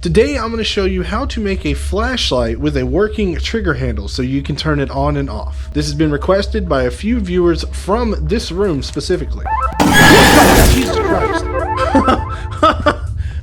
Today I'm going to show you how to make a flashlight with a working trigger handle so you can turn it on and off. This has been requested by a few viewers from this room specifically. Jesus Christ.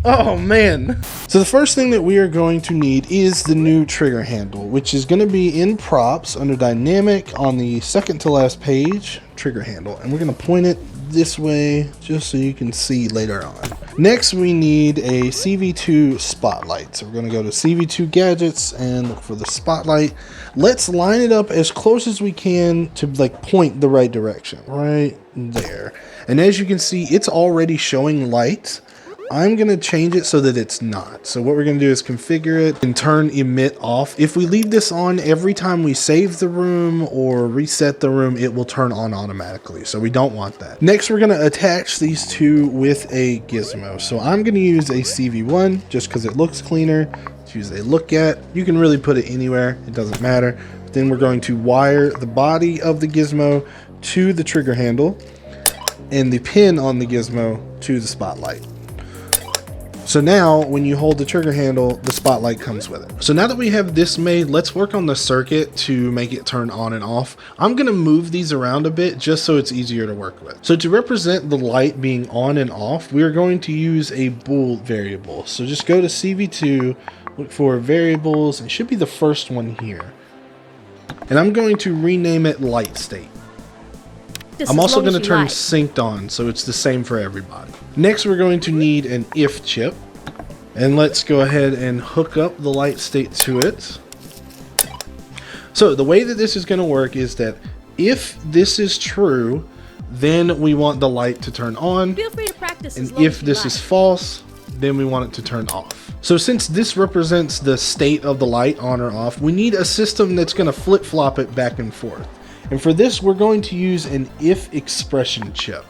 Oh man. So the first thing that we are going to need is the new trigger handle, which is going to be in props under dynamic on the second to last page, trigger handle. And we're going to point it this way just so you can see later on. Next we need a CV2 spotlight. So we're going to go to CV2 gadgets and look for the spotlight. Let's line it up as close as we can to like point the right direction right there. And as you can see, it's already showing light. I'm going to change it so that it's not. So what we're going to do is configure it and turn emit off. If we leave this on every time we save the room or reset the room, it will turn on automatically. So we don't want that. Next, we're going to attach these two with a gizmo. So I'm going to use a CV1 just because it looks cleaner. Let's use a look at. You can really put it anywhere. It doesn't matter. But then we're going to wire the body of the gizmo to the trigger handle and the pin on the gizmo to the spotlight. So now when you hold the trigger handle, the spotlight comes with it. So now that we have this made, let's work on the circuit to make it turn on and off. I'm going to move these around a bit just so it's easier to work with. So to represent the light being on and off, we are going to use a bool variable. So just go to CV2, look for variables. It should be the first one here. And I'm going to rename it light state. I'm also going to turn synced on, so it's the same for everybody. Next, we're going to need an if chip. And let's go ahead and hook up the light state to it. So the way that this is going to work is that if this is true, then we want the light to turn on. Feel free to practice. And if this is false, then we want it to turn off. So since this represents the state of the light on or off, we need a system that's going to flip-flop it back and forth. And for this, we're going to use an if expression chip.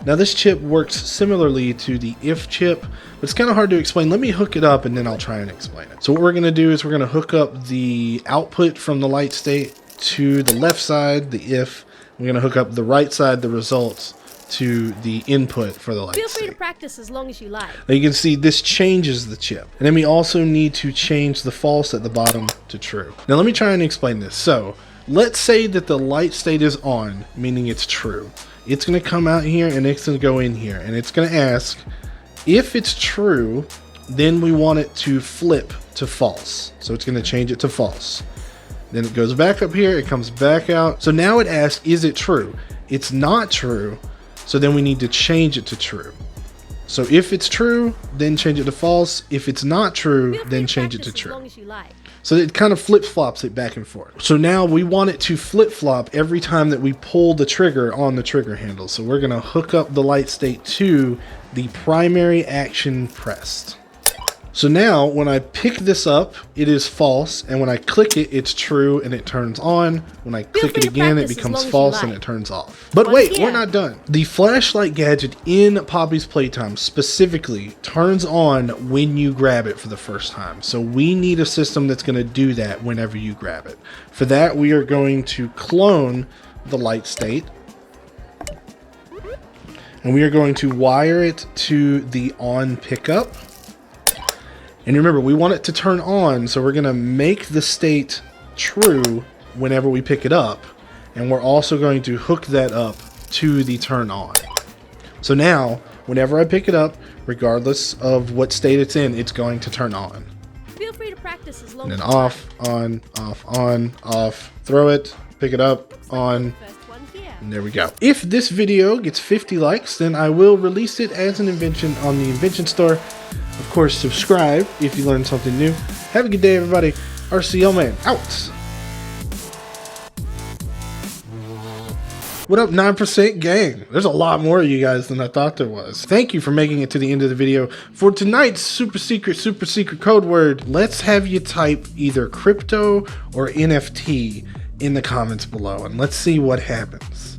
Now this chip works similarly to the if chip, but it's kind of hard to explain. Let me hook it up and then I'll try and explain it. So what we're going to do is we're going to hook up the output from the light state to the left side, the if. We're going to hook up the right side, the results, to the input for the light state. Feel free to practice as long as you like. Now you can see this changes the chip. And then we also need to change the false at the bottom to true. Now let me try and explain this. So let's say that the light state is on, meaning it's true. It's going to come out here and it's going to go in here. And it's going to ask, if it's true, then we want it to flip to false. So it's going to change it to false. Then it goes back up here. It comes back out. So now it asks, is it true? It's not true. So then we need to change it to true. So if it's true, then change it to false. If it's not true, then change it to true. So it kind of flip-flops it back and forth. So now we want it to flip-flop every time that we pull the trigger on the trigger handle. So we're going to hook up the light state to the primary action pressed. So now when I pick this up, it is false, and when I click it, it's true and it turns on. When I click it again, it becomes false and it turns off. But wait, we're not done. The flashlight gadget in Poppy's Playtime specifically turns on when you grab it for the first time. So we need a system that's going to do that whenever you grab it. For that, we are going to clone the light state. And we are going to wire it to the on pickup. And remember, we want it to turn on, so we're going to make the state true whenever we pick it up. And we're also going to hook that up to the turn on. So now, whenever I pick it up, regardless of what state it's in, it's going to turn on. Feel free to practice as long and then as off, on, off, on, off, throw it, pick it up, on. And there we go. If this video gets 50 likes, then I will release it as an invention on the Invention Store. Of course, subscribe if you learned something new. Have a good day, everybody. RCL Man, out. What up, 9% gang? There's a lot more of you guys than I thought there was. Thank you for making it to the end of the video. For tonight's super secret code word, let's have you type either crypto or NFT in the comments below, and let's see what happens.